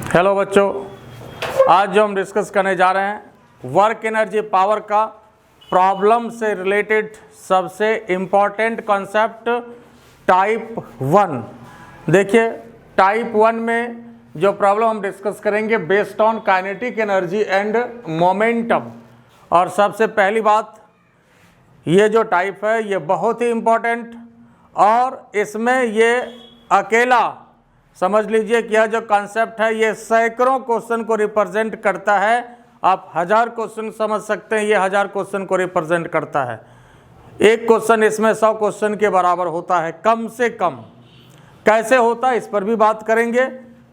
Hello बच्चों, आज जो हम डिस्कस करने जा रहे हैं वर्क एनर्जी पावर का प्रॉब्लम से रिलेटेड सबसे इम्पॉर्टेंट कॉन्सेप्ट टाइप 1। देखिए, टाइप 1 में जो प्रॉब्लम हम डिस्कस करेंगे based on kinetic energy and momentum. और सबसे पहली बात, ये जो टाइप है ये बहुत ही इम्पॉर्टेंट, और इसमें ये अकेला समझ लीजिए कि यह जो कॉन्सेप्ट है ये सैकड़ों क्वेश्चन को रिप्रेजेंट करता है। आप 1000 क्वेश्चन समझ सकते हैं, ये 1000 क्वेश्चन को रिप्रेजेंट करता है। एक क्वेश्चन इसमें 100 क्वेश्चन के बराबर होता है कम से कम। कैसे होता है इस पर भी बात करेंगे,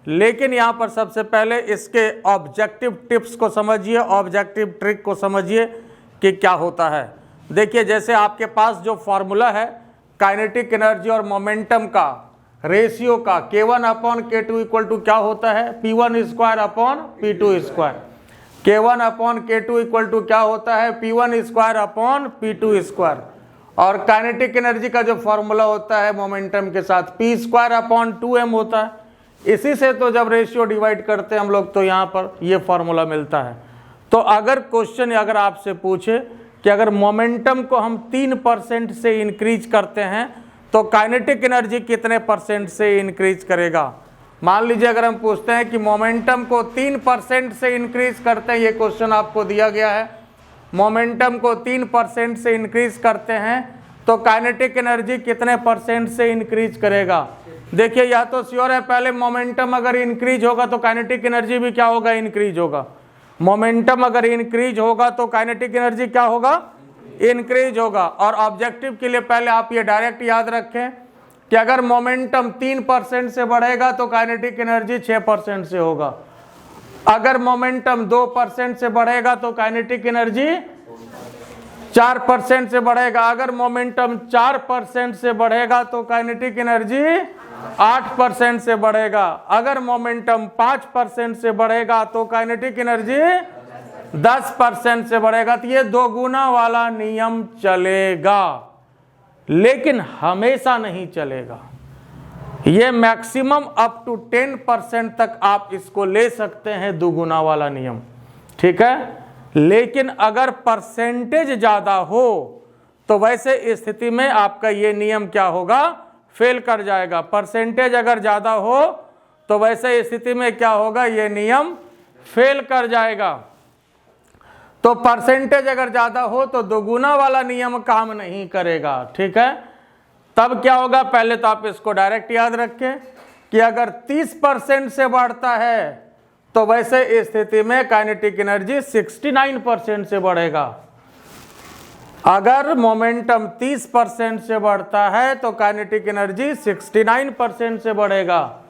लेकिन यहाँ पर सबसे पहले इसके ऑब्जेक्टिव टिप्स को समझिए, ऑब्जेक्टिव ट्रिक को समझिए कि क्या होता है। देखिए, जैसे आपके पास जो फॉर्मूला है काइनेटिक एनर्जी और मोमेंटम का रेशियो का K1/K2 इक्वल टू क्या होता है, P1² K1/K2 इक्वल टू क्या होता है, P1²/P2²। और काइनेटिक एनर्जी का जो फॉर्मूला होता है मोमेंटम के साथ P²/2m होता है। इसी से तो जब रेशियो डिवाइड करते हैं हम लोग तो यहाँ पर ये फॉर्मूला मिलता है। तो अगर क्वेश्चन अगर आपसे पूछे कि अगर मोमेंटम को हम 3% से इंक्रीज करते हैं तो काइनेटिक एनर्जी कितने % से इंक्रीज करेगा। मान लीजिए अगर हम पूछते हैं कि मोमेंटम को 3% से इंक्रीज करते हैं, ये क्वेश्चन आपको दिया गया है, मोमेंटम को 3% से इंक्रीज करते हैं तो काइनेटिक एनर्जी कितने % से इंक्रीज करेगा। देखिए, यह तो श्योर है, पहले मोमेंटम अगर इंक्रीज होगा तो काइनेटिक एनर्जी भी क्या होगा, इंक्रीज होगा। मोमेंटम अगर इंक्रीज होगा तो काइनेटिक एनर्जी क्या होगा, इंक्रीज होगा। और ऑब्जेक्टिव के लिए पहले आप ये डायरेक्ट याद रखें कि अगर मोमेंटम 3% से बढ़ेगा तो काइनेटिक एनर्जी 6% से होगा। अगर मोमेंटम 2% से बढ़ेगा तो काइनेटिक एनर्जी 4% से बढ़ेगा। अगर मोमेंटम 4% से बढ़ेगा तो काइनेटिक एनर्जी 8% से बढ़ेगा। अगर मोमेंटम 5% से बढ़ेगा तो काइनेटिक एनर्जी 10% से बढ़ेगा। तो ये दोगुना वाला नियम चलेगा, लेकिन हमेशा नहीं चलेगा। ये मैक्सिमम अप टू 10% तक आप इसको ले सकते हैं, दुगुना वाला नियम, ठीक है। लेकिन अगर परसेंटेज ज्यादा हो तो वैसे स्थिति में आपका ये नियम क्या होगा, फेल कर जाएगा। परसेंटेज अगर ज्यादा हो तो वैसे स्थिति में क्या होगा, ये नियम फेल कर जाएगा। तो परसेंटेज अगर ज्यादा हो तो दोगुना वाला नियम काम नहीं करेगा, ठीक है। तब क्या होगा, पहले तो आप इसको डायरेक्ट याद रखें कि अगर 30% से बढ़ता है तो वैसे स्थिति में काइनेटिक एनर्जी 69% से बढ़ेगा। अगर मोमेंटम 30% से बढ़ता है तो काइनेटिक एनर्जी 69% से बढ़ेगा।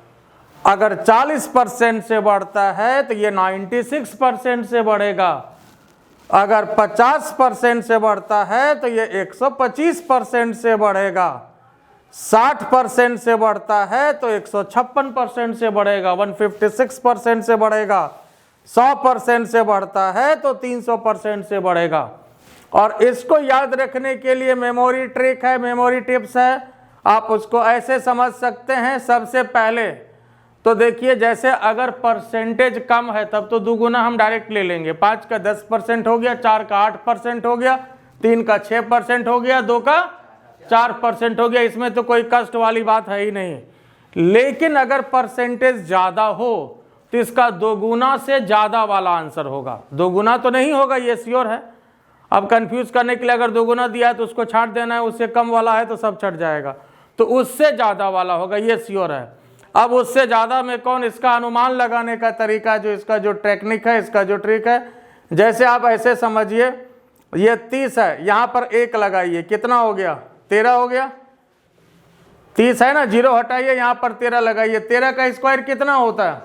अगर 40% से बढ़ता है तो ये 96% से बढ़ेगा। अगर 50% से बढ़ता है तो ये 125% से बढ़ेगा। 60% से बढ़ता है तो 156% से बढ़ेगा, 156% से बढ़ेगा। 100% से बढ़ता है तो 300% से बढ़ेगा। और इसको याद रखने के लिए मेमोरी ट्रिक है, मेमोरी टिप्स है। आप उसको ऐसे समझ सकते हैं, सबसे पहले तो देखिए, जैसे अगर परसेंटेज कम है तब तो दुगुना हम डायरेक्ट ले लेंगे। 5 का 10% हो गया, 4 का 8% हो गया, 3 का 6% हो गया, 2 का 4% हो गया। इसमें तो कोई कष्ट वाली बात है ही नहीं। लेकिन अगर परसेंटेज ज्यादा हो तो इसका दोगुना से ज्यादा वाला आंसर होगा। दोगुना तो नहीं होगा, ये श्योर है। अब कंफ्यूज करने के लिए अगर दोगुना दिया है तो उसको छाट देना है, उससे कम वाला है तो सब छट जाएगा। तो उससे ज्यादा वाला होगा, ये श्योर है। अब उससे ज्यादा में कौन, इसका अनुमान लगाने का तरीका, जो इसका जो टेक्निक है, इसका जो ट्रिक है, जैसे आप ऐसे समझिए, ये 30 है, यहां पर 1 लगाइए, कितना हो गया, 13 हो गया। 30 है ना, 0 हटाइए, यहां पर 13 लगाइए। 13 का स्क्वायर कितना होता है,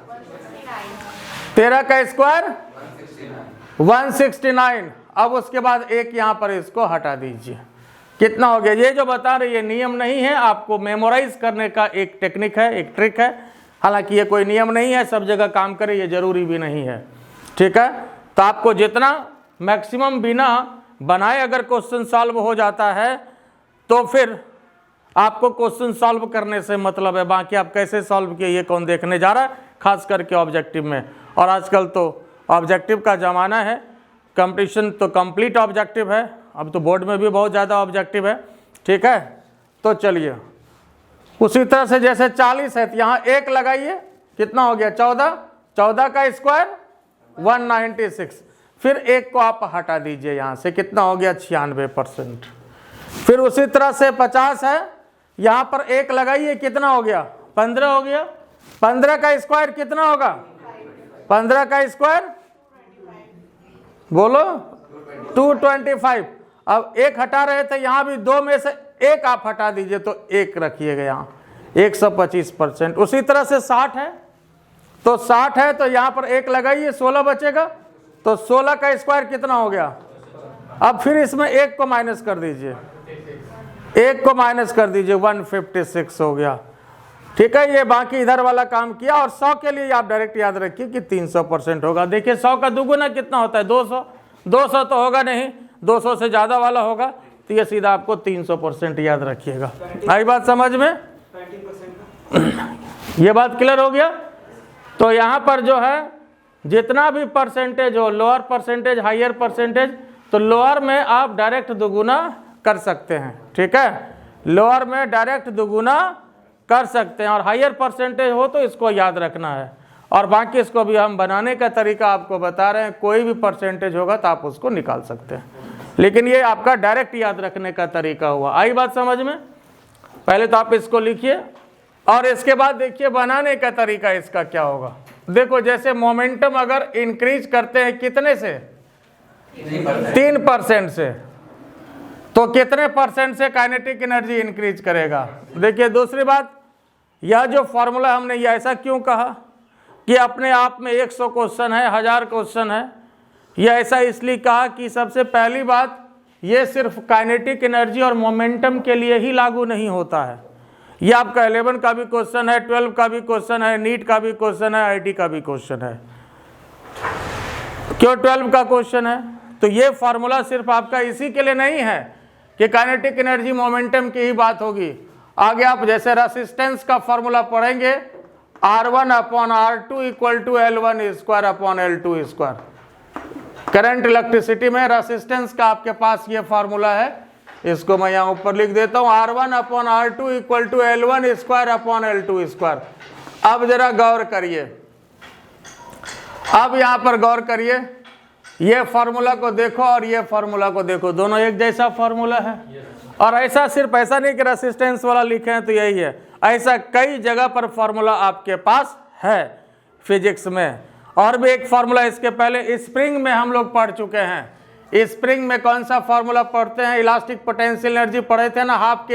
13 का स्क्वायर 169। अब उसके बाद 1 यहां पर इसको हटा दीजिए, कितना हो गया। ये जो बता रहे ये नियम नहीं है, आपको मेमोराइज करने का एक टेक्निक है, एक ट्रिक है। हालांकि ये कोई नियम नहीं है, सब जगह काम करे, ये जरूरी भी नहीं है, ठीक है। तो आपको जितना मैक्सिमम बिना बनाए अगर क्वेश्चन सॉल्व हो जाता है तो फिर आपको क्वेश्चन सॉल्व करने से मतलब है, बाकी आप कैसे सॉल्व किए ये कौन देखने जा रहा है। खास करके ऑब्जेक्टिव में। और आजकल तो ऑब्जेक्टिव का ज़माना है, कंपटीशन तो कंप्लीट ऑब्जेक्टिव है, अब तो बोर्ड में भी बहुत ज़्यादा ऑब्जेक्टिव है। ठीक है, तो चलिए उसी तरह से जैसे 40 है तो यहाँ 1 लगाइए, कितना हो गया 14, 14 का स्क्वायर 196। फिर 1 को आप हटा दीजिए यहाँ से, कितना हो गया 96%। फिर उसी तरह से 50 है, यहाँ पर 1 लगाइए, कितना हो गया 15 हो गया। 15 का स्क्वायर कितना होगा, 15 का स्क्वायर बोलो 225। अब 1 हटा रहे थे, यहाँ भी 2 में से 1 आप हटा दीजिए तो 1 रखिएगा यहाँ, 125%। उसी तरह से 60 है, तो 60 है तो यहाँ पर 1 लगाइए, 16 बचेगा, तो 16 का स्क्वायर कितना हो गया। अब फिर इसमें 1 को माइनस कर दीजिए, 1 को माइनस कर दीजिए, 156 हो गया। ठीक है, ये बाकी इधर वाला काम किया। और 100 के लिए आप डायरेक्ट याद रखिए कि 300% होगा। देखिए 100 का दुगुना कितना होता है 200, 200 तो होगा नहीं, 200 से ज़्यादा वाला होगा, तो ये सीधा आपको 300% याद रखिएगा। आई बात समझ में, ये बात क्लियर हो गया। तो यहाँ पर जो है जितना भी परसेंटेज हो, लोअर परसेंटेज हायर परसेंटेज, तो लोअर में आप डायरेक्ट दुगुना कर सकते हैं। ठीक है, लोअर में डायरेक्ट दुगुना कर सकते हैं, और हायर परसेंटेज हो तो इसको याद रखना है। और बाकी इसको भी हम बनाने का तरीका आपको बता रहे हैं, कोई भी परसेंटेज होगा तो आप उसको निकाल सकते हैं, लेकिन ये आपका डायरेक्ट याद रखने का तरीका हुआ। आई बात समझ में। पहले तो आप इसको लिखिए और इसके बाद देखिए बनाने का तरीका इसका क्या होगा। देखो जैसे मोमेंटम अगर इंक्रीज करते हैं कितने से, 3% से, तो कितने परसेंट से काइनेटिक एनर्जी इंक्रीज करेगा। देखिए दूसरी बात, यह जो फॉर्मूला हमने ये ऐसा क्यों कहा कि अपने आप में 100 क्वेश्चन है, 1000 क्वेश्चन है, यह ऐसा इसलिए कहा कि सबसे पहली बात ये सिर्फ काइनेटिक एनर्जी और मोमेंटम के लिए ही लागू नहीं होता है। यह आपका 11 का भी क्वेश्चन है, 12 का भी क्वेश्चन है, नीट का भी क्वेश्चन है, आईटी का भी क्वेश्चन है। क्यों 12 का क्वेश्चन है, तो ये फार्मूला सिर्फ आपका इसी के लिए नहीं है कि काइनेटिक एनर्जी मोमेंटम की ही बात होगी। आगे आप जैसे रेसिस्टेंस का फार्मूला पढ़ेंगे, R1/R2 = L1² करंट इलेक्ट्रिसिटी में रेसिस्टेंस का आपके पास ये फार्मूला है, इसको मैं यहाँ ऊपर लिख देता हूँ, R1/R2 = L1² अब जरा गौर करिए, अब यहाँ पर गौर करिए, ये फार्मूला को देखो और ये फार्मूला को देखो, दोनों एक जैसा फार्मूला है। और ऐसा सिर्फ ऐसा नहीं कि रेसिस्टेंस वाला लिखे हैं तो यही है, ऐसा कई जगह पर फार्मूला आपके पास है फिजिक्स में। और भी एक फार्मूला इसके पहले स्प्रिंग में हम लोग पढ़ चुके हैं। स्प्रिंग में कौन सा फार्मूला पढ़ते हैं, इलास्टिक पोटेंशियल एनर्जी पढ़े थे ना, ½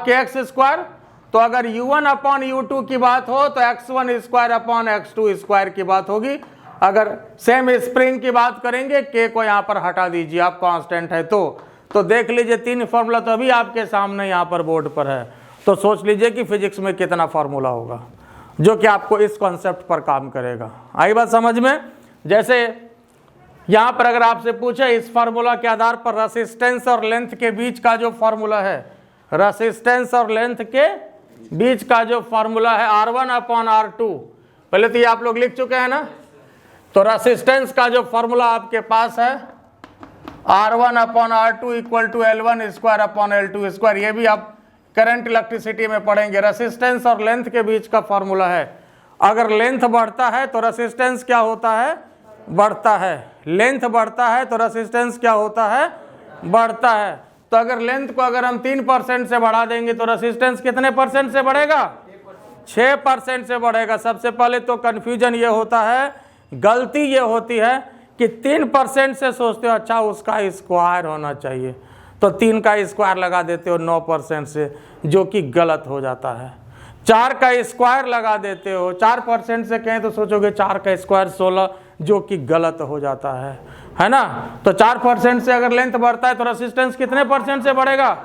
kx²। तो अगर U1/U2 की बात हो तो x1² की बात होगी। अगर सेम स्प्रिंग की बात करेंगे, k को यहाँ पर हटा दीजिए, आप कांस्टेंट है तो देख लीजिए 3 फार्मूला तो अभी आपके सामने यहाँ पर बोर्ड पर है। तो सोच लीजिए कि फिजिक्स में कितना फार्मूला होगा जो कि आपको इस कॉन्सेप्ट पर काम करेगा। आई बात समझ में। जैसे यहाँ पर अगर आपसे पूछे इस फार्मूला के आधार पर रेसिस्टेंस और लेंथ के बीच का जो फार्मूला है, रेसिस्टेंस और लेंथ के बीच का जो फार्मूला है R1/R2, पहले तो ये आप लोग लिख चुके हैं ना। तो रेसिस्टेंस का जो फार्मूला आपके पास है R1/R2 = L1² ये भी आप करंट इलेक्ट्रिसिटी में पढ़ेंगे। रेसिस्टेंस और लेंथ के बीच का फार्मूला है, अगर लेंथ बढ़ता है तो रेसिस्टेंस क्या होता है, बढ़ता है। लेंथ बढ़ता है तो रेसिस्टेंस क्या होता है, बढ़ता है। तो अगर लेंथ को अगर हम 3% से बढ़ा देंगे तो रेसिस्टेंस कितने परसेंट से बढ़ेगा, 6% से बढ़ेगा। सबसे पहले तो कन्फ्यूजन ये होता है, गलती ये होती है कि 3% से सोचते हो अच्छा उसका स्क्वायर होना चाहिए, तो 3 का स्क्वायर लगा देते हो 9% से, जो कि गलत हो जाता है। 4 का स्क्वायर लगा देते हो, 4% से कहें तो सोचोगे 4 का स्क्वायर 16, जो कि गलत हो जाता है ना। तो 4% से अगर लेंथ बढ़ता है तो रेसिस्टेंस कितने परसेंट से बढ़ेगा,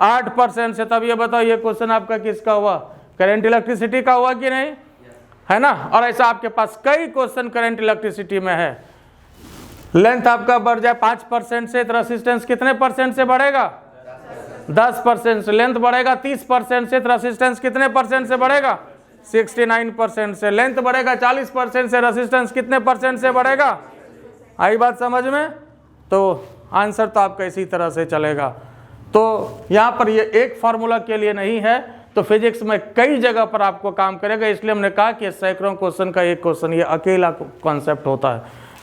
8% से। तब ये बताओ ये क्वेश्चन आपका किसका हुआ, करंट इलेक्ट्रिसिटी का हुआ कि नहीं, है ना। और ऐसा आपके पास कई क्वेश्चन करंट इलेक्ट्रिसिटी में है। लेंथ आपका बढ़ जाए 5% से तो रेसिस्टेंस कितने परसेंट से बढ़ेगा, 10% से। लेंथ बढ़ेगा 30% से तो रेसिस्टेंस कितने परसेंट से बढ़ेगा, 69% से। लेंथ बढ़ेगा 40% से, रेसिस्टेंस कितने परसेंट से बढ़ेगा? आई बात समझ में? तो आंसर तो आपका इसी तरह से चलेगा। तो यहाँ पर ये एक फार्मूला के लिए नहीं है, तो फिजिक्स में कई जगह पर आपको काम करेगा, इसलिए हमने कहा कि सैकड़ों क्वेश्चन का एक क्वेश्चन ये अकेला कॉन्सेप्ट होता है,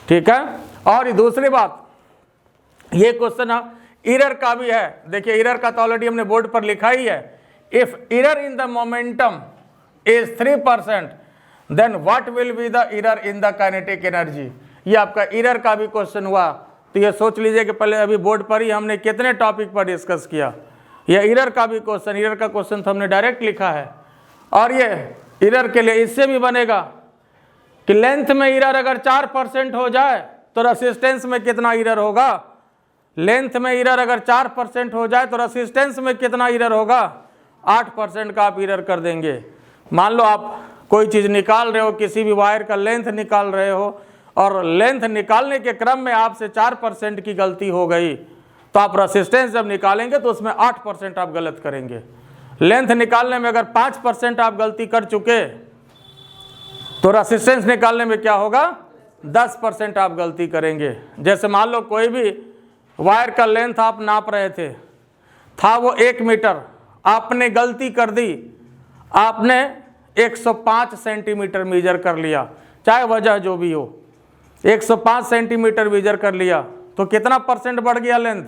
ठीक है। और दूसरी बात, ये क्वेश्चन एरर का भी है। देखिए एरर का तो ऑलरेडी हमने बोर्ड पर लिखा ही है। If error in the momentum is 3%, then what will be the error in the kinetic energy. ये आपका एरर का भी क्वेश्चन हुआ, तो ये सोच लीजिए कि पहले अभी बोर्ड पर ही हमने कितने टॉपिक पर डिस्कस किया। ये एरर का भी क्वेश्चन, एरर का क्वेश्चन तो हमने डायरेक्ट लिखा है। और ये एरर के लिए इससे भी बनेगा कि लेंथ में एरर अगर 4% हो जाए तो रेसिस्टेंस में कितना एरर होगा। लेंथ में एरर अगर 4% हो जाए तो रेसिस्टेंस में कितना एरर होगा? 8% का आप एरर कर देंगे। मान लो आप कोई चीज़ निकाल रहे हो, किसी भी वायर का लेंथ निकाल रहे हो, और लेंथ निकालने के क्रम में आपसे 4% की गलती हो गई, तो आप रेसिस्टेंस जब निकालेंगे तो उसमें 8% आप गलत करेंगे। लेंथ निकालने में अगर 5% आप गलती कर चुके तो रेसिस्टेंस निकालने में क्या होगा? 10% आप गलती करेंगे। जैसे मान लो कोई भी वायर का लेंथ आप नाप रहे थे, था वो 1 मीटर, आपने गलती कर दी, आपने 105 सेंटीमीटर मेजर कर लिया, चाहे वजह जो भी हो, 105 सेंटीमीटर मेजर कर लिया, तो कितना परसेंट बढ़ गया लेंथ?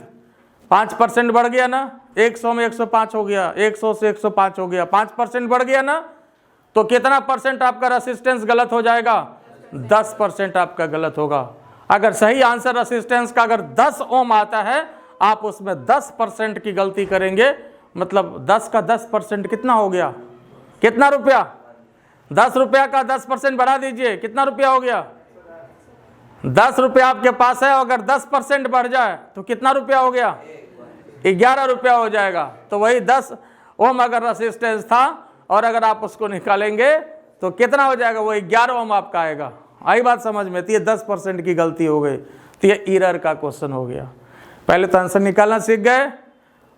5% बढ़ गया ना। 100 में 105 हो गया, 100 से 105 हो गया, 5% बढ़ गया ना। तो कितना परसेंट आपका रेसिस्टेंस गलत हो जाएगा? 10% आपका गलत होगा। अगर सही आंसर रेसिस्टेंस का अगर 10 ओम आता है, आप उसमें 10% की गलती करेंगे, मतलब 10 का 10% कितना हो गया? कितना रुपया? 10 रुपया का 10% बढ़ा दीजिए, कितना रुपया हो गया? 10 रुपया आपके पास है, अगर 10% बढ़ जाए तो कितना रुपया हो गया? 11 रुपया हो जाएगा। तो वही 10 ओम अगर रेसिस्टेंस था, और अगर आप उसको निकालेंगे तो कितना हो जाएगा? वो 11 ओम आपका आएगा। आई बात समझ में? तो ये 10% की गलती हो गई, तो ये एरर का क्वेश्चन हो गया। पहले तो आंसर निकालना सीख गए,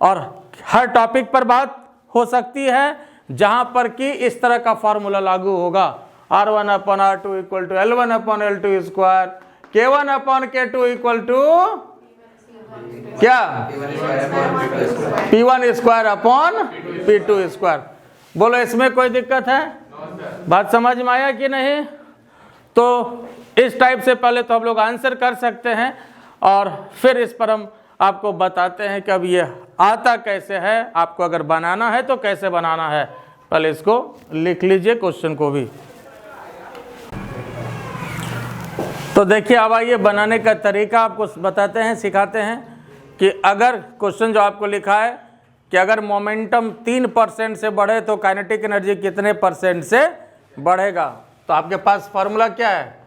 और हर टॉपिक पर बात हो सकती है जहां पर कि इस तरह का फॉर्मूला लागू होगा। R1/R2 equal to L1/L2 square, K1/K2 equal to क्या? P1 square upon P2 square. बोलो इसमें कोई दिक्कत है? बात समझ में आया कि नहीं? तो इस टाइप से पहले तो हम लोग आंसर कर सकते हैं, और फिर इस पर हम आपको बताते हैं कि अब ये आता कैसे है, आपको अगर बनाना है तो कैसे बनाना है। पहले इसको लिख लीजिए, क्वेश्चन को भी। तो देखिए अब आइए बनाने का तरीका आपको बताते हैं, सिखाते हैं कि अगर क्वेश्चन जो आपको लिखा है कि अगर मोमेंटम 3% से बढ़े तो काइनेटिक एनर्जी कितने परसेंट से बढ़ेगा। तो आपके पास फॉर्मूला क्या है?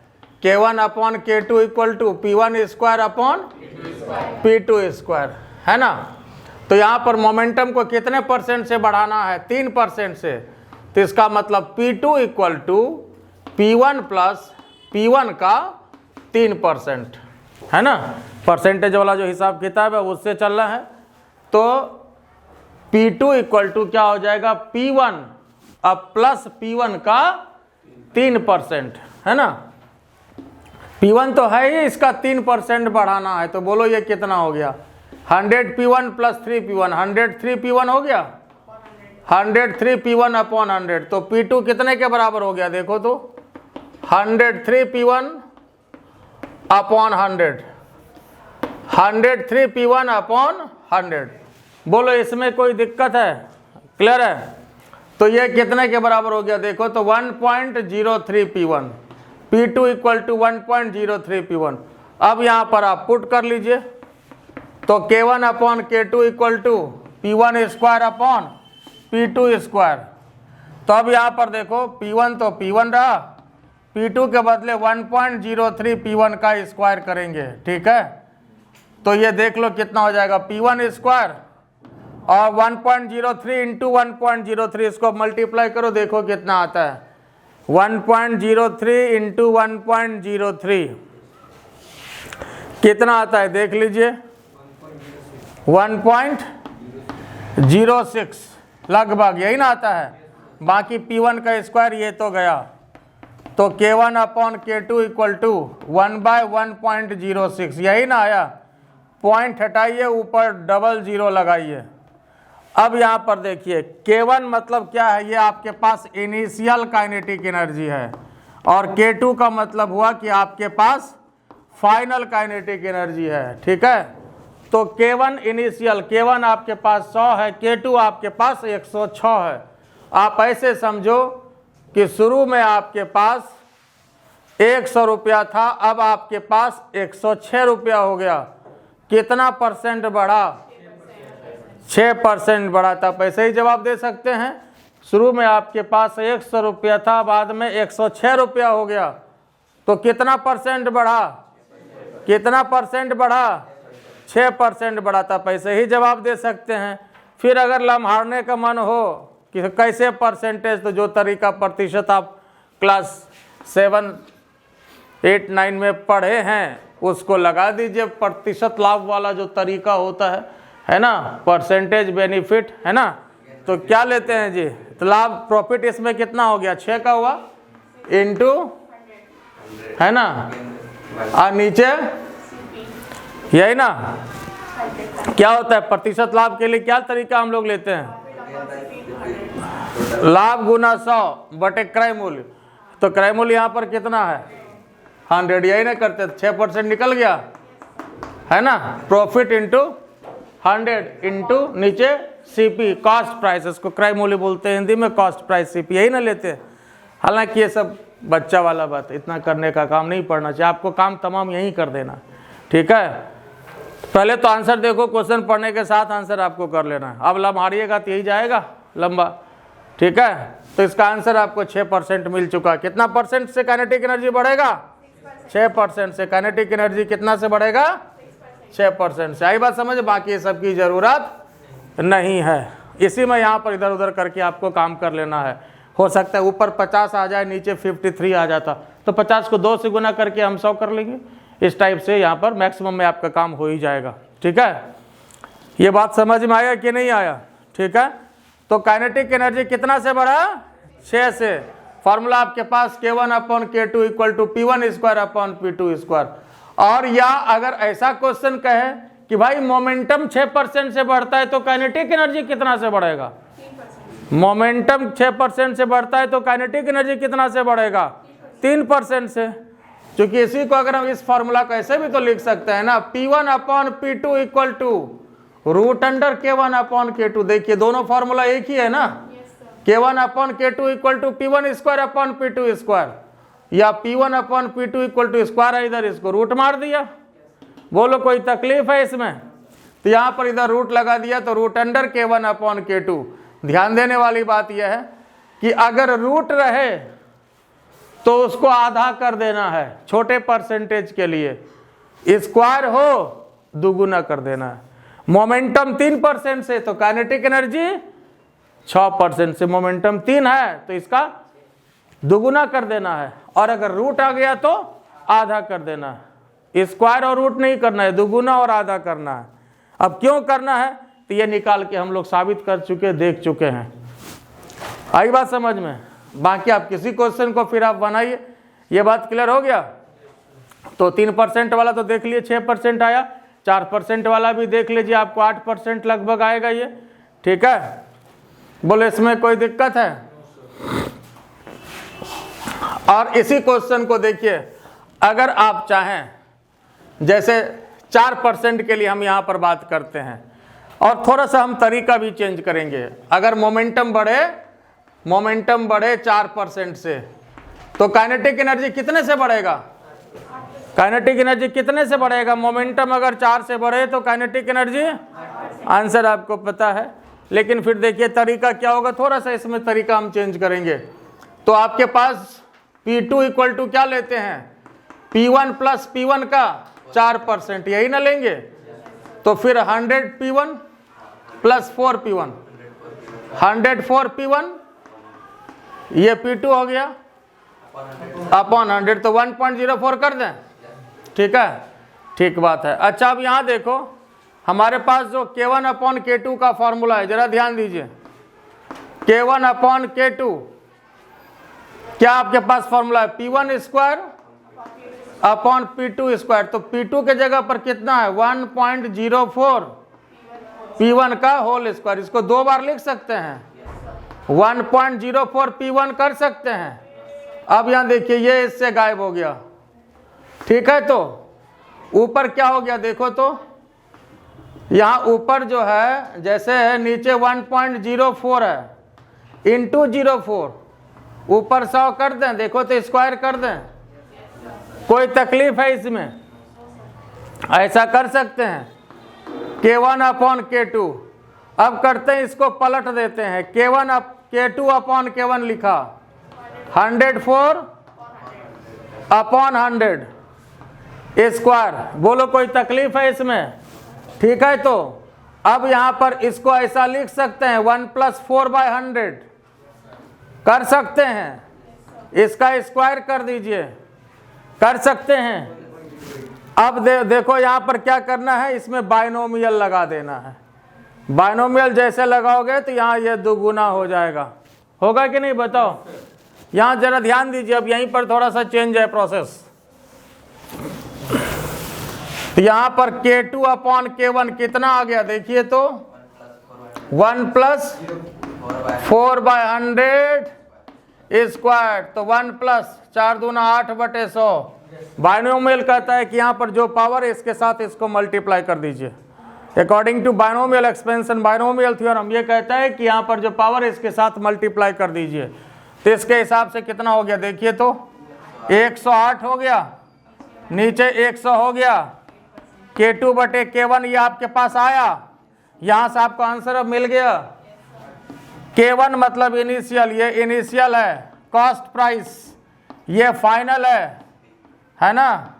K1/K2 equal to P1 square upon P2 square, है ना। तो यहाँ पर मोमेंटम को कितने परसेंट से बढ़ाना है? 3% से। तो इसका मतलब P2 equal to P1 plus P1 का 3%, है ना। परसेंटेज वाला जो हिसाब किताब है उससे चल रहा है। तो P2 इक्वल टू क्या हो जाएगा? P1 अब प्लस P1 का 3%, है ना। P1 तो है ही, इसका 3% बढ़ाना है। तो बोलो ये कितना हो गया? 100 P1 प्लस 3 P1, 103 P1 हो गया, 103 P1 अपॉन 100। तो P2 कितने के बराबर हो गया? देखो तो 103 P1 अपॉन 100, 103 P1 अपॉन 100। बोलो इसमें कोई दिक्कत है? क्लियर है? तो ये कितने के बराबर हो गया? देखो तो 1.03 P1, P2 equal to 1.03 P1। अब यहाँ पर आप पुट कर लीजिए, तो K1/K2 equal to P1 square upon P2 square. तो अब यहाँ पर देखो P1 तो P1 रहा, P2 के बदले 1.03 P1 का स्क्वायर करेंगे, ठीक है। तो ये देख लो कितना हो जाएगा? P1 स्क्वायर और 1.03 इंटू 1.03, इसको मल्टीप्लाई करो, देखो कितना आता है। 1.03 इंटू 1.03 कितना आता है? देख लीजिए 1.06 लगभग, यही ना आता है। बाकी P1 का स्क्वायर ये तो गया, तो K1 upon K2 equal to 1/1.06, यही ना आया। पॉइंट हटाइए, ऊपर डबल जीरो लगाइए। अब यहाँ पर देखिए K1 मतलब क्या है, ये आपके पास इनिशियल काइनेटिक एनर्जी है, और K2 का मतलब हुआ कि आपके पास फाइनल काइनेटिक एनर्जी है। ठीक है, तो K1 इनिशियल, K1 आपके पास 100 है, K2 आपके पास 106 है। आप ऐसे समझो कि शुरू में आपके पास 100 रुपया था, अब आपके पास 106 रुपया हो गया। कितना परसेंट बढ़ा? 6% बढ़ा था। पैसे ही जवाब दे सकते हैं। शुरू में आपके पास 100 रुपया था, बाद में 106 रुपया हो गया, तो कितना परसेंट बढ़ा? कितना परसेंट बढ़ा? 6% बढ़ा था। पैसे ही जवाब दे सकते हैं। फिर अगर लम्हारने का मन हो कि कैसे परसेंटेज, तो जो तरीका प्रतिशत आप क्लास 7, 8, 9 में पढ़े हैं उसको लगा दीजिए। प्रतिशत लाभ वाला जो तरीका होता है ना, परसेंटेज बेनिफिट, है ना। तो क्या लेते हैं जी, तो लाभ प्रॉफिट इसमें कितना हो गया? 6 का हुआ इंटू, है ना, और नीचे यही ना। क्या होता है प्रतिशत लाभ के लिए, क्या तरीका हम लोग लेते हैं? लाभ गुना 100 बटे क्रय मूल्य। तो क्रय मूल्य यहाँ पर कितना है? 100, यही ना करते, 6% निकल गया, है ना। प्रॉफिट इंटू 100 इंटू नीचे CP, कॉस्ट प्राइस, इसको क्रय मूल्य बोलते हैं हिंदी में, कॉस्ट प्राइस CP, यही ना लेते हैं। हालांकि ये सब बच्चा वाला बात है, इतना करने का काम नहीं पड़ना चाहिए। आपको काम तमाम यही कर देना। ठीक है, पहले तो आंसर देखो, क्वेश्चन पढ़ने के साथ आंसर आपको कर लेना है। अब लम्हारिएगा तो यही जाएगा लंबा। ठीक है, तो इसका आंसर आपको 6% मिल चुका। कितना परसेंट से काइनेटिक एनर्जी बढ़ेगा? 6% से। काइनेटिक एनर्जी कितना से बढ़ेगा? 6% से। आई बात समझ? बाकी सब की जरूरत नहीं है। इसी में यहाँ पर इधर उधर करके आपको काम कर लेना है। हो सकता है ऊपर 50 आ जाए, नीचे 53 आ जाता, तो 50 को 2 से गुना करके हम 100 कर लेंगे। इस टाइप से यहाँ पर मैक्सिमम में आपका काम हो ही जाएगा। ठीक है, ये बात समझ में आया कि नहीं आया? ठीक है, तो काइनेटिक एनर्जी कितना से बढ़ा? 6 से। फॉर्मूला आपके पास K1 upon K2 equal to P1 square upon P2 square. और या अगर ऐसा क्वेश्चन कहे कि भाई मोमेंटम 6% से बढ़ता है तो काइनेटिक एनर्जी कितना से बढ़ेगा? मोमेंटम 6% से बढ़ता है तो काइनेटिक एनर्जी कितना से बढ़ेगा? 3% से। क्योंकि इसी को अगर हम इस फॉर्मूला को ऐसे भी तो लिख सकते हैं ना, P1 upon P2 equal to root under K1 upon K2। देखिए दोनों फॉर्मूला एक ही है ना। K1 upon K2 equal to P1 square upon P2 square, या P1 upon P2 equal to square है, इधर इसको रूट मार दिया। बोलो कोई तकलीफ है इसमें? तो यहाँ पर इधर रूट लगा दिया, तो root under K1 upon K2। ध्यान देने वाली बात यह है कि अगर रूट रहे तो उसको आधा कर देना है, छोटे परसेंटेज के लिए। स्क्वायर हो दुगुना कर देना है। मोमेंटम 3% से, तो काइनेटिक एनर्जी 6% से। मोमेंटम 3 है तो इसका दुगुना कर देना है, और अगर रूट आ गया तो आधा कर देना है। स्क्वायर और रूट नहीं करना है, दुगुना और आधा करना है। अब क्यों करना है, तो ये निकाल के हम लोग साबित कर चुके, देख चुके हैं। आई बात समझ में? बाकी आप किसी क्वेश्चन को फिर आप बनाइए। ये बात क्लियर हो गया? तो 3% वाला तो देख लिए 6% आया, 4% वाला भी देख लीजिए, आपको 8% लगभग आएगा ये। ठीक है, बोले इसमें कोई दिक्कत है? और इसी क्वेश्चन को देखिए, अगर आप चाहें, जैसे 4% के लिए हम यहाँ पर बात करते हैं, और थोड़ा सा हम तरीका भी चेंज करेंगे। अगर मोमेंटम बढ़े 4% से, तो काइनेटिक एनर्जी कितने से बढ़ेगा? काइनेटिक एनर्जी कितने से बढ़ेगा? मोमेंटम अगर 4 से बढ़े तो काइनेटिक एनर्जी, आंसर आपको पता है। लेकिन फिर देखिए तरीका क्या होगा, थोड़ा सा इसमें तरीका हम चेंज करेंगे। तो आपके पास P2 इक्वल टू क्या लेते हैं? P1 प्लस P1 का 4%, यही ना लेंगे। तो फिर 100 P1 प्लस 4 P1, 104 P1, ये P2 हो गया अपॉन 100, तो 1.04 कर दें। ठीक है, ठीक बात है। अच्छा अब यहाँ देखो, हमारे पास जो K1 अपॉन K2 का फॉर्मूला है, जरा ध्यान दीजिए। K1 अपॉन K2, क्या आपके पास फॉर्मूला है? P1 square upon P2 square. तो P2 के जगह पर कितना है? 1.04 P1 का होल स्क्वायर। इसको दो बार लिख सकते हैं, 1.04 P1 कर सकते हैं। अब यहां देखिए ये इससे गायब हो गया, ठीक है। तो ऊपर क्या हो गया देखो, तो यहां ऊपर जो है जैसे है नीचे 1.04 है इंटू 04, ऊपर 100 कर दें, देखो तो स्क्वायर कर दें। कोई तकलीफ है इसमें? ऐसा कर सकते हैं, K1 अपॉन K2। अब करते हैं इसको पलट देते हैं, K2 अपॉन K1 लिखा, 104 अपॉन 100 स्क्वायर। बोलो कोई तकलीफ है इसमें? ठीक है। तो अब यहां पर इसको ऐसा लिख सकते हैं 1 + 4/100 कर सकते हैं, इसका स्क्वायर कर दीजिए, कर सकते हैं। अब देखो यहां पर क्या करना है, इसमें बाइनोमियल लगा देना है। बाइनोमियल जैसे लगाओगे तो यहां ये दुगुना हो जाएगा, होगा कि नहीं बताओ? यहां जरा ध्यान दीजिए, अब यहीं पर थोड़ा सा चेंज है प्रोसेस। तो यहां पर K2 अपॉन K1 कितना आ गया देखिए, तो 1 + 4/100 स्क्वायर। तो 1 + 4 दूना 8/100। बाइनोमियल कहता है कि यहाँ पर जो पावर है इसके साथ इसको मल्टीप्लाई कर दीजिए। According to binomial expansion binomial theorem ये कहता है कि यहाँ पर जो पावर है इसके साथ मल्टीप्लाई कर दीजिए। तो इसके हिसाब से कितना हो गया देखिए, तो 108 हो गया, नीचे 100 हो गया। K2/K1 ये आपके पास आया, यहाँ से आपको आंसर अब मिल गया। K1 मतलब इनिशियल, ये इनिशियल है, कॉस्ट प्राइस ये फाइनल है ना,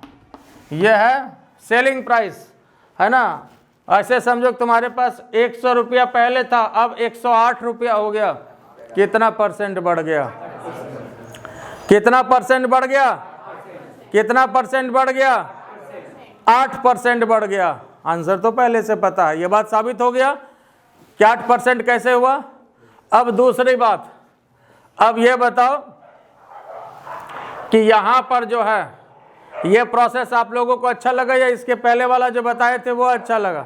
ये है सेलिंग प्राइस, है ना। ऐसे समझो तुम्हारे पास 100 रुपया पहले था, अब 108 रुपया हो गया। कितना परसेंट बढ़ गया? कितना परसेंट बढ़ गया? कितना परसेंट बढ़ गया? 8% बढ़ गया। आंसर तो पहले से पता है, ये बात साबित हो गया कि 8% कैसे हुआ। अब दूसरी बात, अब ये बताओ कि यहां पर जो है ये प्रोसेस आप लोगों को अच्छा लगा या इसके पहले वाला जो बताए थे वो अच्छा लगा?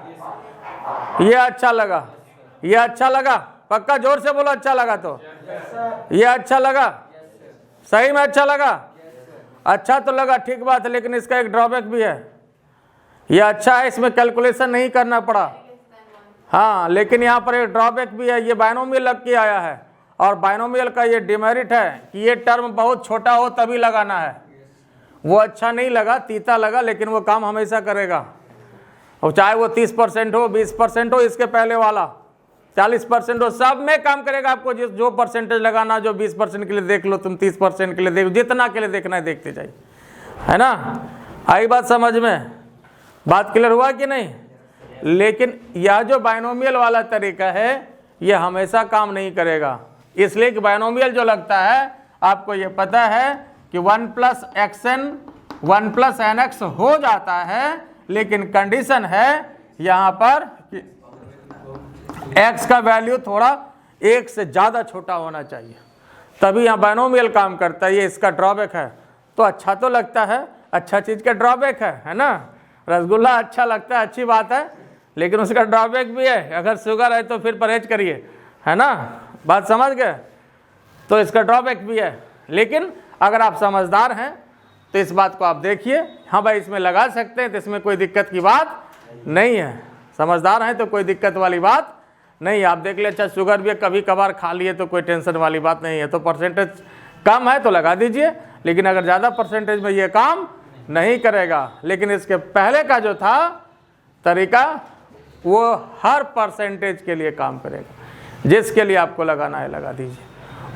ये अच्छा लगा, ये अच्छा लगा? पक्का जोर से बोलो अच्छा लगा। तो ये अच्छा लगा, सही में अच्छा लगा? अच्छा तो लगा, ठीक बात है, लेकिन इसका एक ड्रॉबैक भी है। ये अच्छा है, इसमें कैलकुलेशन नहीं करना पड़ा, हाँ, लेकिन यहाँ पर एक ड्रॉबैक भी है, ये बाइनोमियल लग के आया है। और बाइनोमियल का ये डिमेरिट है कि ये टर्म बहुत छोटा हो तभी लगाना है। वो अच्छा नहीं लगा, तीता लगा, लेकिन वो काम हमेशा करेगा। और चाहे वो 30% हो, 20% हो, इसके पहले वाला 40% हो, सब में काम करेगा। आपको जो परसेंटेज लगाना, जो 20% के लिए देख लो, तुम 30% के लिए देख, जितना के लिए देखना है देखते जाइए, है ना। आई बात समझ में? बात क्लियर हुआ कि नहीं? लेकिन यह जो बाइनोमियल वाला तरीका है ये हमेशा काम नहीं करेगा, इसलिए कि बाइनोमियल जो लगता है आपको ये पता है कि 1 + xn 1 + nx हो जाता है, लेकिन कंडीशन है यहाँ पर कि x का वैल्यू थोड़ा 1 से ज़्यादा छोटा होना चाहिए, तभी यहाँ बाइनोमियल काम करता है। ये इसका ड्रॉबैक है। तो अच्छा तो लगता है, अच्छा चीज़ का ड्रॉबैक है ना। रसगुल्ला अच्छा लगता है, अच्छी बात है, लेकिन उसका ड्रॉबैक भी है। अगर शुगर है तो फिर परहेज करिए, है ना। बात समझ गए? तो इसका ड्रॉबैक भी है, लेकिन अगर आप समझदार हैं तो इस बात को आप देखिए, हाँ भाई इसमें लगा सकते हैं, तो इसमें कोई दिक्कत की बात नहीं है। समझदार हैं तो कोई दिक्कत वाली बात नहीं है। आप देख ले, अच्छा शुगर भी कभी कभार खा लिए तो कोई टेंशन वाली बात नहीं है। तो परसेंटेज कम है तो लगा दीजिए, लेकिन अगर ज़्यादा परसेंटेज में ये काम नहीं करेगा। लेकिन इसके पहले का जो था तरीका वो हर परसेंटेज के लिए काम करेगा, जिसके लिए आपको लगाना है लगा दीजिए।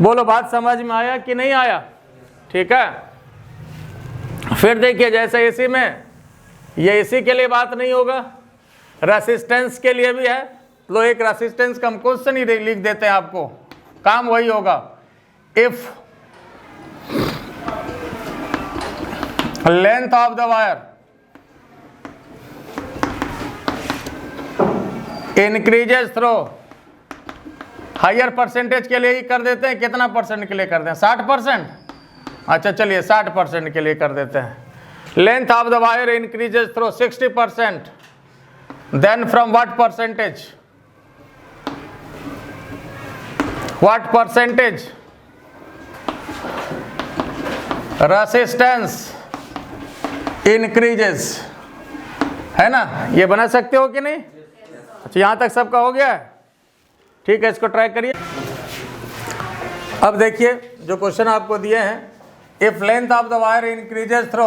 बोलो बात समझ में आया कि नहीं आया? ठीक है। फिर देखिए, जैसे इसी में ये इसी के लिए बात नहीं होगा, रेसिस्टेंस के लिए भी है। तो एक रेसिस्टेंस का हम क्वेश्चन ही लिख देते हैं, आपको काम वही होगा। If length of the wire increases through higher percentage के लिए ही कर देते हैं, कितना परसेंट के लिए करते हैं? 60%। अच्छा चलिए 60% के लिए कर देते हैं। Length of the wire increases through 60%, then from what percentage? What percentage? Resistance increases, है ना? ये बना सकते हो कि नहीं? अच्छा यहां तक सबका हो गया है, ठीक है, इसको ट्राई करिए। अब देखिए जो क्वेश्चन आपको दिए हैं, if length of the wire increases through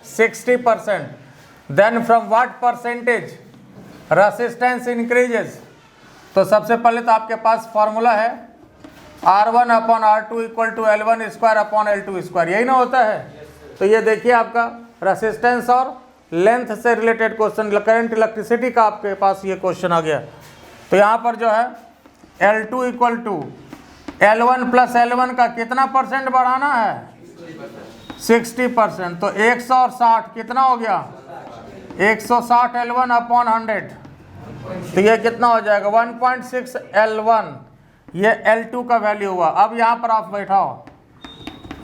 60%, then from what percentage resistance increases? तो सबसे पहले तो आपके पास फॉर्मूला है R1 upon R2 equal to L1 square upon L2 square, यही ना होता है? तो ये देखिए आपका रेसिस्टेंस और लेंथ से रिलेटेड क्वेश्चन, करंट इलेक्ट्रिसिटी का आपके पास ये क्वेश्चन आ गया। तो यहाँ पर जो है L2 equal to L1 plus L1 का कितना परसेंट बढ़ाना है? 60%। तो 100 और 60 कितना हो गया? 160 L1 अपॉन 100, तो ये कितना हो जाएगा? 1.6 L1, ये L2 का वैल्यू हुआ। अब यहाँ पर आप बैठाओ,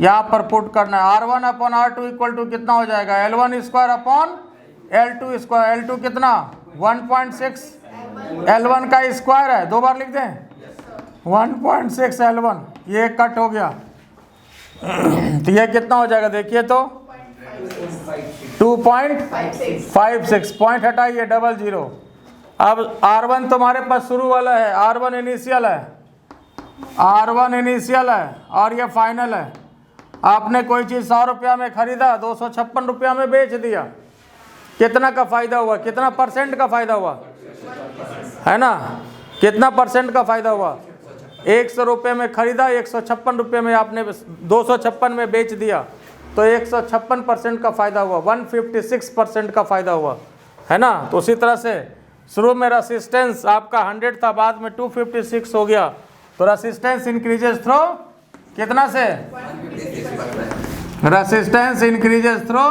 यहाँ पर पुट करना है R1 upon R2 equal to कितना हो जाएगा? L1 square upon L2 square. L2 कितना? 1.6 L1 का स्क्वायर है, दो बार लिख दें, 1.6 L1, ये कट हो गया। तो ये कितना हो जाएगा देखिए तो 2.56, पॉइंट हटाइए, 00। अब R1 तुम्हारे पास शुरू वाला है, R1 इनिशियल है, R1 इनिशियल है और ये फाइनल है। आपने कोई चीज़ 100 रुपया में खरीदा, 256 रुपया में बेच दिया, कितना का फायदा हुआ? कितना परसेंट का फायदा हुआ, है ना? कितना परसेंट का फायदा हुआ? 100 रुपये में खरीदा, 156 रुपये में आपने 256 में बेच दिया, तो 156% का फायदा हुआ, 156% का फायदा हुआ, है ना? तो उसी तरह से शुरू में रेसिस्टेंस आपका 100 था, बाद में 256 हो गया, तो रेसिस्टेंस इंक्रीजेस थ्रू कितना से? Resistance increases through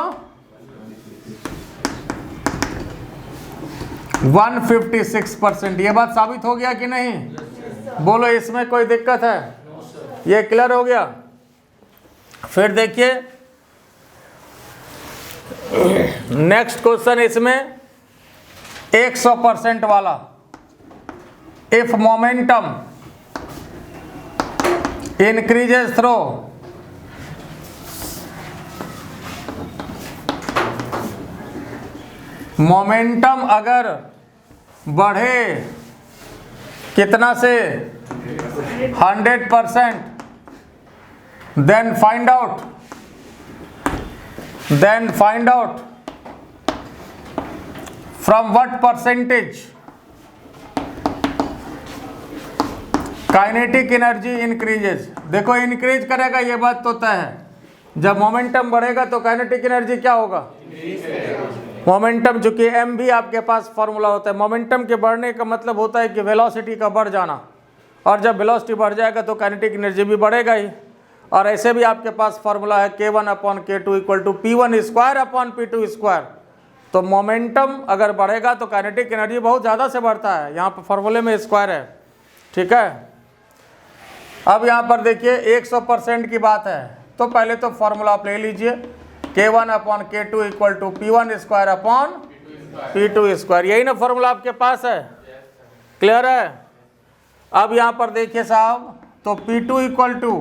156%। ये बात साबित हो गया कि नहीं? बोलो इसमें कोई दिक्कत है? ये क्लियर हो गया? फिर देखिए नेक्स्ट क्वेश्चन, इसमें 100% वाला। If momentum increases through momentum अगर बढ़े कितना से? 100%, then find out from what percentage kinetic energy increases. देखो इंक्रीज करेगा, ये बात तो तय है, जब मोमेंटम बढ़ेगा तो काइनेटिक एनर्जी क्या होगा? मोमेंटम, चूंकि m भी आपके पास फॉर्मूला होता है, मोमेंटम के बढ़ने का मतलब होता है कि वेलोसिटी का बढ़ जाना, और जब वेलोसिटी बढ़ जाएगा तो काइनेटिक एनर्जी भी बढ़ेगा ही। और ऐसे भी आपके पास फॉर्मूला है K1 upon K2 equal to P1 square upon P2 square. तो मोमेंटम अगर बढ़ेगा तो काइनेटिक एनर्जी बहुत ज़्यादा से बढ़ता है, यहाँ पर फॉर्मूले में स्क्वायर है, ठीक है। अब यहाँ पर देखिए 100% की बात है, तो पहले तो फॉर्मूला आप ले लीजिए, K1 upon K2 equal to P1 square upon P2 square, यही ना फॉर्मूला आपके पास है, क्लियर है? अब यहाँ पर देखिए साहब, तो P2 equal to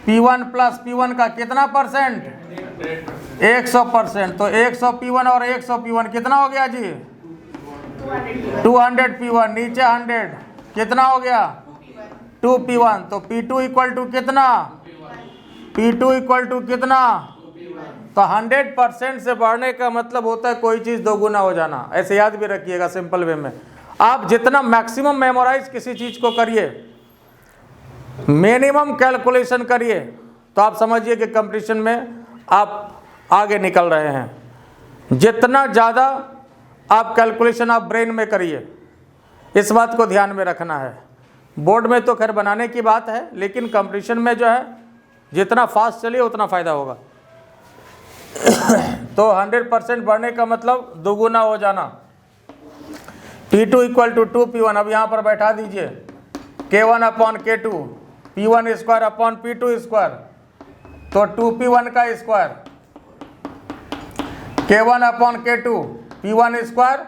P1 plus P1 का कितना परसेंट? 100%। तो 100 P1 और 100 P1 कितना हो गया जी? 200 P1, नीचे 100 कितना हो गया? 2 P1। तो P2 इक्वल टू कितना? P2 इक्वल टू कितना? तो 100% से बढ़ने का मतलब होता है कोई चीज़ दोगुना हो जाना, ऐसे याद भी रखिएगा सिंपल वे में। आप जितना मैक्सिमम मेमोराइज किसी चीज़ को करिए, मिनिमम कैलकुलेशन करिए, तो आप समझिए कि कंपटीशन में आप आगे निकल रहे हैं। जितना ज़्यादा आप कैलकुलेशन आप ब्रेन में करिए, इस बात को ध्यान में रखना है। बोर्ड में तो खैर बनाने की बात है, लेकिन कंपटीशन में जो है जितना फास्ट चलिए उतना फ़ायदा होगा। तो 100% बढ़ने का मतलब दोगुना हो जाना। P2 इक्वल टू 2 P1, अब यहाँ पर बैठा दीजिए, K1 upon K2 P1 square upon P2 square, तो 2P1 का square, K1 upon K2 P1 square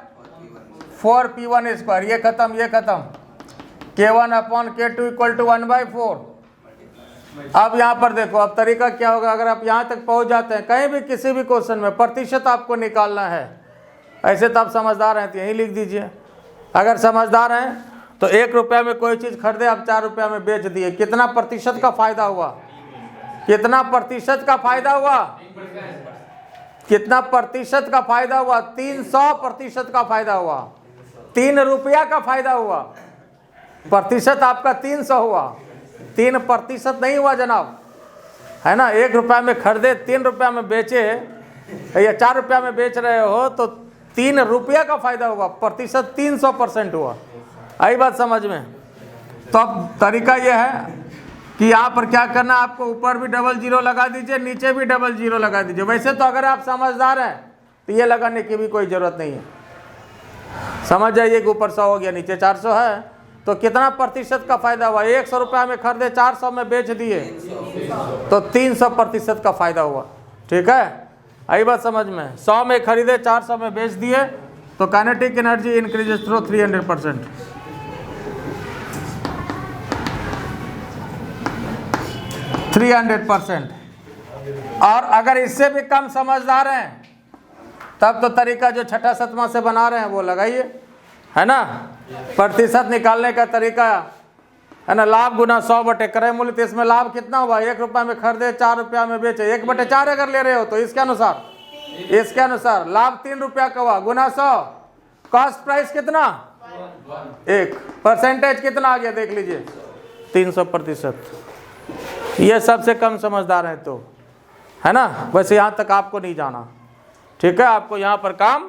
4P1 square, ये खत्म ये खत्म, K1 upon K2 equal to 1/4। अब यहाँ पर देखो, अब तरीका क्या होगा, अगर आप यहाँ तक पहुँच जाते हैं कहीं भी किसी भी क्वेश्चन में प्रतिशत आपको निकालना है, ऐसे तो आप समझदार हैं तो यहीं लिख दीजिए। अगर समझदार हैं तो 1 रुपया में कोई चीज़ खरीदे, आप 4 रुपया में बेच दिए, कितना प्रतिशत का फायदा हुआ, कितना प्रतिशत का फायदा हुआ, कितना प्रतिशत का फायदा हुआ, 300% का फायदा हुआ, 3 रुपया का फायदा हुआ, प्रतिशत आपका 300 हुआ, 3% नहीं हुआ जनाब, है ना। 1 रुपया में खरीदे 3 रुपया में बेचे या 4 रुपया में बेच रहे हो तो 3 रुपया का फायदा हुआ, प्रतिशत 300% हुआ। आई बात समझ में। तो अब तरीका यह है कि यहाँ पर क्या करना, आपको ऊपर भी डबल जीरो लगा दीजिए, नीचे भी डबल जीरो लगा दीजिए। वैसे तो अगर आप समझदार हैं तो ये लगाने की भी कोई ज़रूरत नहीं है, समझ जाइए कि ऊपर 100 हो गया नीचे 400 है, तो कितना प्रतिशत का फायदा हुआ, 100 रुपया में खरीदे 400 में बेच दिए तो 300% का फायदा हुआ। ठीक है, आई बात समझ में। 100 में खरीदे 400 में बेच दिए तो काइनेटिक एनर्जी इंक्रीजेस थ्रू 300%। 300%। और अगर इससे भी कम समझदार हैं तब तो तरीका जो छठा सतमा से बना रहे हैं वो लगाइए, है ना। प्रतिशत निकालने का तरीका है ना, लाभ गुना 100 बटे क्रय मूल्य। तो इसमें लाभ कितना हुआ, 1 रुपया में खरीदे 4 रुपया में बेचे, 1/4 अगर ले रहे हो तो इसके अनुसार लाभ 3 रुपया का हुआ गुना 100, कॉस्ट प्राइस कितना 1, परसेंटेज कितना आ गया देख लीजिए 300%। ये सबसे कम समझदार है तो, है ना। वैसे यहाँ तक आपको नहीं जाना, ठीक है, आपको यहाँ पर काम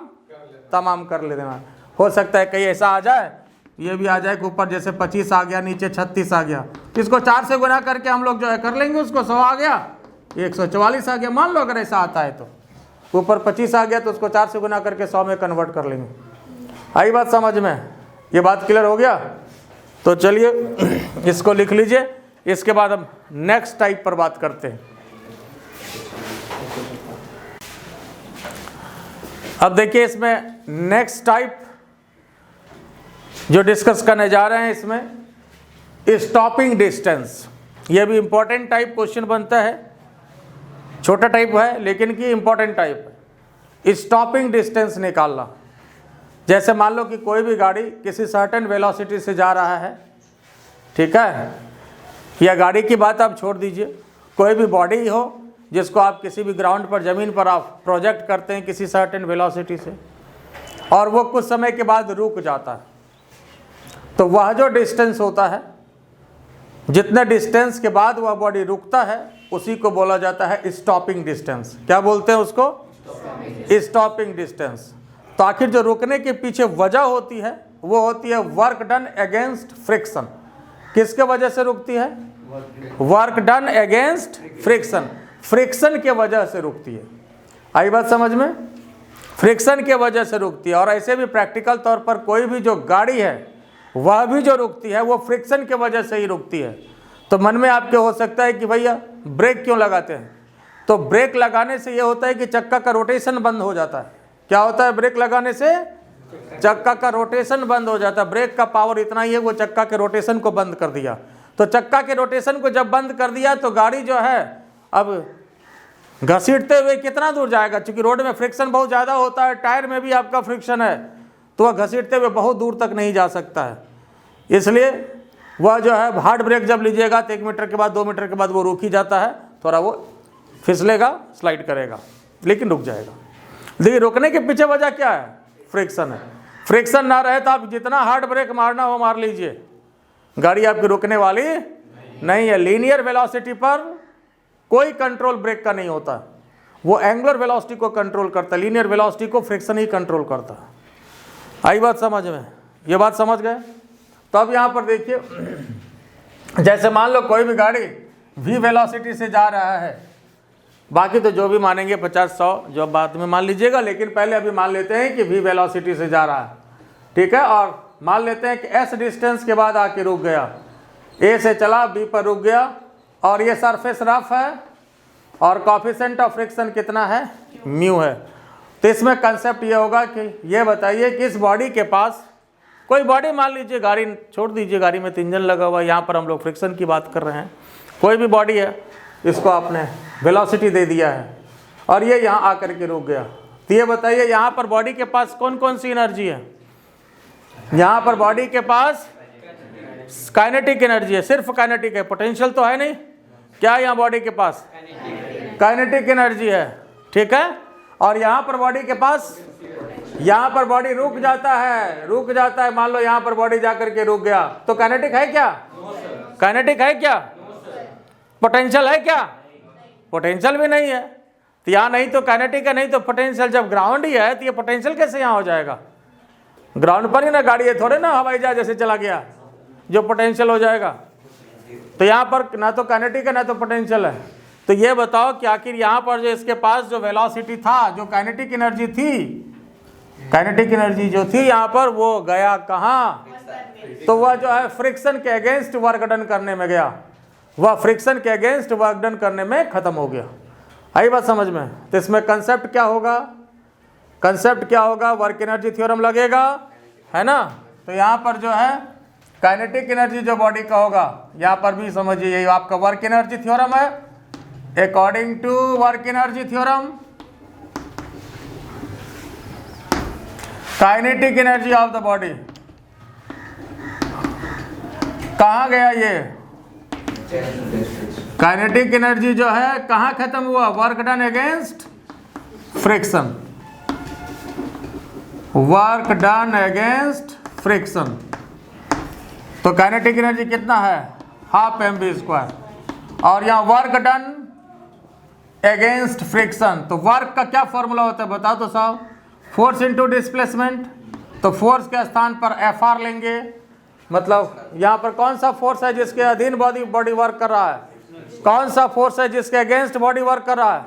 तमाम कर ले देना। हो सकता है कहीं ऐसा आ जाए, ये भी आ जाए कि ऊपर जैसे 25 आ गया नीचे 36 आ गया, इसको 4 से गुना करके हम लोग जो है कर लेंगे, उसको 100 आ गया 144 आ गया, मान लो अगर ऐसा आता है तो। ऊपर 25 आ गया तो उसको 4 से गुना करके 100 में कन्वर्ट कर लेंगे। आई बात समझ में, ये बात क्लियर हो गया। तो चलिए इसको लिख लीजिए, इसके बाद हम नेक्स्ट टाइप पर बात करते हैं। अब देखिए इसमें नेक्स्ट टाइप जो डिस्कस करने जा रहे हैं, इसमें स्टॉपिंग डिस्टेंस। यह भी इंपॉर्टेंट टाइप क्वेश्चन बनता है, छोटा टाइप है लेकिन कि इंपॉर्टेंट टाइप है। स्टॉपिंग डिस्टेंस निकालना, जैसे मान लो कि कोई भी गाड़ी किसी सर्टेन वेलोसिटी से जा रहा है, ठीक है, या गाड़ी की बात आप छोड़ दीजिए, कोई भी बॉडी हो जिसको आप किसी भी ग्राउंड पर ज़मीन पर आप प्रोजेक्ट करते हैं किसी सर्टेन वेलोसिटी से, और वो कुछ समय के बाद रुक जाता है, तो वह जो डिस्टेंस होता है, जितने डिस्टेंस के बाद वह बॉडी रुकता है, उसी को बोला जाता है स्टॉपिंग डिस्टेंस। क्या बोलते हैं उसको, स्टॉपिंग डिस्टेंस। तो आखिर जो रुकने के पीछे वजह होती है वो होती है वर्क डन अगेंस्ट फ्रिक्शन। किसके वजह से रुकती है, work done against friction, friction के वजह से रुकती है। आई बात समझ में, फ्रिक्शन के वजह से रुकती है। और ऐसे भी प्रैक्टिकल तौर पर कोई भी जो गाड़ी है वह भी जो रुकती है वो फ्रिक्शन के वजह से ही रुकती है। तो मन में आपके हो सकता है कि भैया ब्रेक क्यों लगाते हैं, तो ब्रेक लगाने से ये होता है कि चक्का का रोटेशन बंद हो जाता है। क्या होता है, ब्रेक लगाने से चक्का का रोटेशन बंद हो जाता है। ब्रेक का पावर इतना ही है, वो चक्का के रोटेशन को बंद कर दिया। तो चक्का के रोटेशन को जब बंद कर दिया तो गाड़ी जो है अब घसीटते हुए कितना दूर जाएगा, क्योंकि रोड में फ्रिक्शन बहुत ज़्यादा होता है, टायर में भी आपका फ्रिक्शन है, तो वह घसीटते हुए बहुत दूर तक नहीं जा सकता है। इसलिए वह जो है हार्ड ब्रेक जब लीजिएगा तो 1 मीटर के बाद 2 मीटर के बाद वो रुक ही जाता है, थोड़ा वो फिसलेगा, स्लाइड करेगा, लेकिन रुक जाएगा। देखिए रुकने के पीछे वजह क्या है, फ्रिक्शन है। फ्रिक्शन ना रहे तो आप जितना हार्ड ब्रेक मारना हो मार लीजिए, गाड़ी आपकी रुकने वाली नहीं है। लीनियर वेलोसिटी पर कोई कंट्रोल ब्रेक का नहीं होता, वो एंगुलर वेलोसिटी को कंट्रोल करता है, लीनियर वेलोसिटी को फ्रिक्शन ही कंट्रोल करता है। आई बात समझ में, ये बात समझ गए। तो अब यहाँ पर देखिए, जैसे मान लो कोई भी गाड़ी v वेलोसिटी से जा रहा है, बाकी तो जो भी मानेंगे 50-100 जो बाद में मान लीजिएगा, लेकिन पहले अभी मान लेते हैं कि v वेलोसिटी से जा रहा है, ठीक है। और मान लेते हैं कि s डिस्टेंस के बाद आके रुक गया, ए से चला बी पर रुक गया, और ये सरफेस रफ है और कोएफिशिएंट ऑफ फ्रिक्शन कितना है, म्यू है। तो इसमें कंसेप्ट ये होगा कि ये बताइए कि इस बॉडी के पास, कोई बॉडी मान लीजिए, गाड़ी छोड़ दीजिए, गाड़ी में तो इंजन लगा हुआ है, यहाँ पर हम लोग फ्रिक्शन की बात कर रहे हैं, कोई भी बॉडी है, इसको आपने वेलोसिटी दे दिया है और ये यहाँ आकर के रुक गया। तो ये बताइए यहाँ पर बॉडी के पास कौन कौन सी एनर्जी है, यहाँ पर बॉडी के पास काइनेटिक एनर्जी है, सिर्फ काइनेटिक है, पोटेंशियल तो है नहीं। क्या है यहाँ बॉडी के पास, काइनेटिक एनर्जी है, ठीक है। और यहाँ पर बॉडी के पास, यहाँ पर बॉडी रुक जाता है, मान लो यहाँ पर बॉडी जाकर के रुक गया, तो काइनेटिक है क्या, काइनेटिक है क्या, पोटेंशियल है क्या, पोटेंशियल भी नहीं है। तो यहाँ नहीं तो काइनेटिक है, नहीं तो पोटेंशियल। जब ग्राउंड ही है तो ये पोटेंशियल कैसे यहाँ हो जाएगा, ग्राउंड पर ही ना गाड़ी है, थोड़े ना हवाई जहाज जैसे चला गया जो पोटेंशियल हो जाएगा। तो यहाँ पर ना तो काइनेटिक है ना तो पोटेंशियल है। तो ये बताओ कि आखिर यहाँ पर जो इसके पास जो वेलोसिटी था, जो काइनेटिक एनर्जी थी, काइनेटिक एनर्जी जो थी यहाँ पर, वो गया कहाँ, तो वह जो है फ्रिक्शन के अगेंस्ट वर्क डन करने में गया, वह फ्रिक्शन के अगेंस्ट वर्क डन करने में खत्म हो गया। आई बात समझ में। तो इसमें कंसेप्ट क्या होगा, कंसेप्ट क्या होगा, वर्क एनर्जी थ्योरम लगेगा, है ना। तो यहाँ पर जो है काइनेटिक एनर्जी जो बॉडी का होगा, यहाँ पर भी समझिए यही आपका वर्क एनर्जी थ्योरम है। According to work energy theorem, kinetic energy of the body कहाँ गया, ये काइनेटिक एनर्जी जो है कहाँ खत्म हुआ, work done against friction, work done against friction. तो काइनेटिक एनर्जी कितना है, हाफ mv²। और यहाँ वर्क डन अगेंस्ट फ्रिक्शन, तो वर्क का क्या फॉर्मूला होता है बताओ तो साहब, फोर्स इनटू डिस्प्लेसमेंट। तो फोर्स के स्थान पर Fr लेंगे, मतलब यहाँ पर कौन सा फोर्स है जिसके अधीन बॉडी वर्क कर रहा है, कौन सा फोर्स है जिसके अगेंस्ट बॉडी वर्क कर रहा है,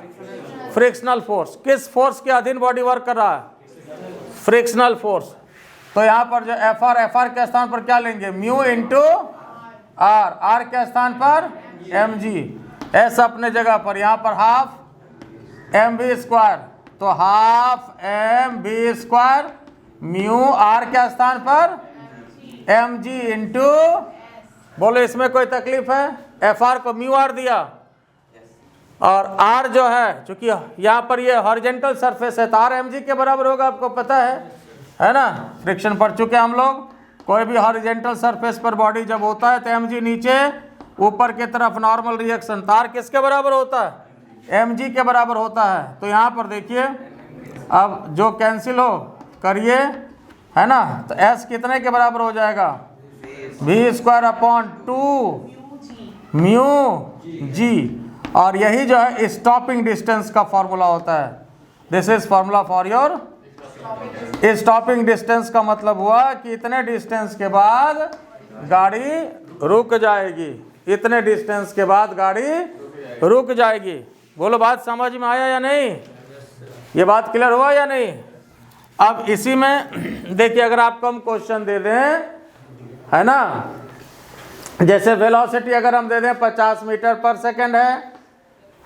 फ्रिक्शनल फोर्स। किस फोर्स के अधीन बॉडी वर्क कर रहा है, फ्रिक्शनल फोर्स। तो यहाँ पर जो Fr के स्थान पर क्या लेंगे, म्यू इंटू R के स्थान पर mg, S अपने जगह पर, यहाँ पर हाफ mv², तो हाफ mv² म्यू R के स्थान पर mg इंटू, बोलो इसमें कोई तकलीफ है, Fr को म्यू R दिया और R जो है, चूंकि यहाँ पर ये हॉरिजॉन्टल सरफेस है तो R mg के बराबर होगा, आपको पता है ना, फ्रिक्शन पढ़ चुके हम लोग। कोई भी हॉरिजॉन्टल सरफेस पर बॉडी जब होता है तो mg नीचे ऊपर की तरफ नॉर्मल रिएक्शन, तार किसके बराबर होता है, mg के बराबर होता है। तो यहाँ पर देखिए अब जो कैंसिल हो करिए, है ना, तो s कितने के बराबर हो जाएगा, v²/2 म्यू g। और यही जो है स्टॉपिंग डिस्टेंस का फॉर्मूला होता है, this is formula for your stopping distance. का मतलब हुआ कि इतने डिस्टेंस के बाद गाड़ी रुक जाएगी, इतने डिस्टेंस के बाद गाड़ी रुक जाएगी। बोलो बात समझ में आया या नहीं, ये बात क्लियर हुआ या नहीं। अब इसी में देखिए अगर आपको हम क्वेश्चन दे दें, है ना, जैसे वेलोसिटी अगर हम दे दें 50 मीटर पर सेकेंड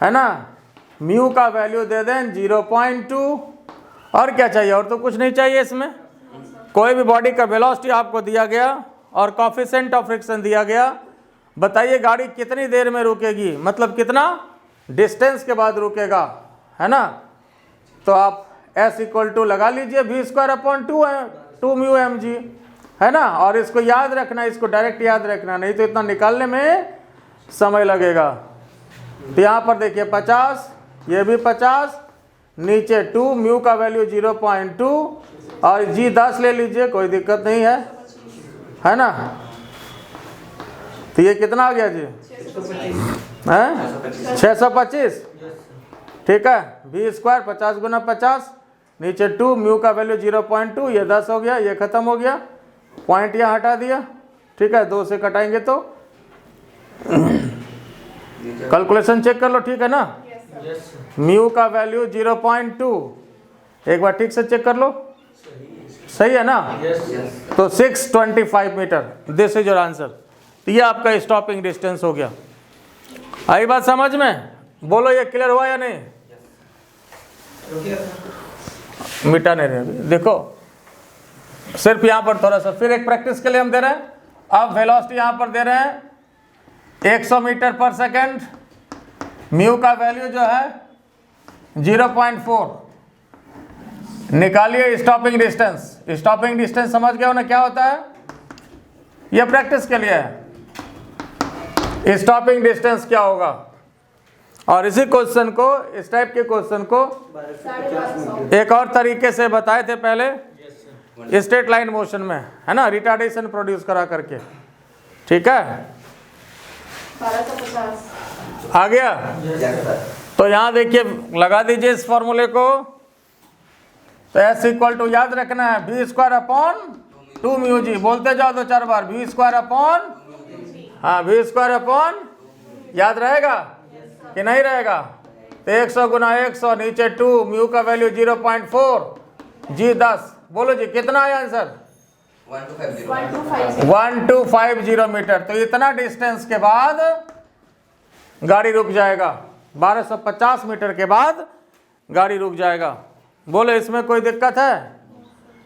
है ना, म्यू का वैल्यू दे दें 0.2, और क्या चाहिए, और तो कुछ नहीं चाहिए इसमें। कोई भी बॉडी का वेलोसिटी आपको दिया गया और कोएफिशिएंट ऑफ फ्रिक्शन दिया गया, बताइए गाड़ी कितनी देर में रुकेगी, मतलब कितना डिस्टेंस के बाद रुकेगा, है ना। तो आप S = लगा लीजिए v²/2 म्यू mg, है ना। और इसको याद रखना, इसको डायरेक्ट याद रखना, नहीं तो इतना निकालने में समय लगेगा। तो यहाँ पर देखिए 50, ये भी 50, नीचे 2, म्यू का वैल्यू 0.2 और g 10 ले लीजिए, कोई दिक्कत नहीं है ना। तो ये कितना आ गया जी, 625, ठीक है। v² 50 × 50, नीचे 2, म्यू का वैल्यू 0.2, ये 10 हो गया, ये खत्म हो गया, पॉइंट यहाँ हटा दिया, ठीक है। 2 से कटाएंगे तो कैलकुलेशन चेक कर लो, ठीक है ना। म्यू का वैल्यू 0.2, एक बार ठीक से चेक कर लो, सही है ना। तो 625 metre, this is your answer. तो ये आपका स्टॉपिंग डिस्टेंस हो गया। आई बात समझ में? बोलो ये क्लियर हुआ या नहीं? मिटा नहीं रहे अभी। देखो सिर्फ यहाँ पर थोड़ा सा फिर एक प्रैक्टिस के लिए हम दे रहे हैं। अब वेलोसिटी यहाँ पर दे रहे हैं 100 मीटर पर सेकेंड, म्यू का वैल्यू जो है 0.4, निकालिए स्टॉपिंग डिस्टेंस। स्टॉपिंग डिस्टेंस समझ गए हो ना क्या होता है? ये प्रैक्टिस के लिए है। स्टॉपिंग डिस्टेंस क्या होगा? और इसी क्वेश्चन को, इस टाइप के क्वेश्चन को एक और तरीके से बताए थे पहले, स्ट्रेट लाइन मोशन में, है ना, रिटार्डेशन प्रोड्यूस करा करके। ठीक है, 1250 आ गया? तो यहां देखिए लगा दीजिए इस फॉर्मूले को। तो एस इक्वल टू याद रखना है v square upon 2 mu G. बोलते जाओ 2-4 बार, v स्क्वायर अपॉन, हाँ v स्क्वायर अपॉन, याद रहेगा कि नहीं रहेगा? तो 100 गुना 100 नीचे 2, म्यू का वैल्यू 0.4, जी 10। बोलो जी कितना आया आंसर? 1250 मीटर। तो इतना डिस्टेंस के बाद गाड़ी रुक जाएगा, 1250 मीटर के बाद गाड़ी रुक जाएगा। बोलो इसमें कोई दिक्कत है?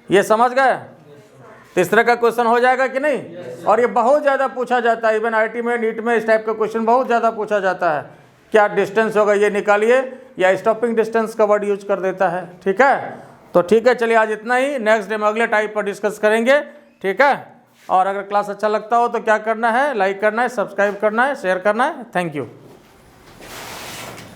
ये समझ गए? तो इस तरह का क्वेश्चन हो जाएगा कि नहीं? और ये बहुत ज़्यादा पूछा जाता है, इवन आईटी में, नीट में इस टाइप का क्वेश्चन बहुत ज़्यादा पूछा जाता है। क्या डिस्टेंस होगा ये निकालिए, या स्टॉपिंग डिस्टेंस का वर्ड यूज कर देता है। ठीक है, तो ठीक है, चलिए आज इतना ही। नेक्स्ट डे में अगले टाइप पर डिस्कस करेंगे। ठीक है, और अगर क्लास अच्छा लगता हो तो क्या करना है? लाइक करना है, सब्सक्राइब करना है, शेयर करना है। Thank you.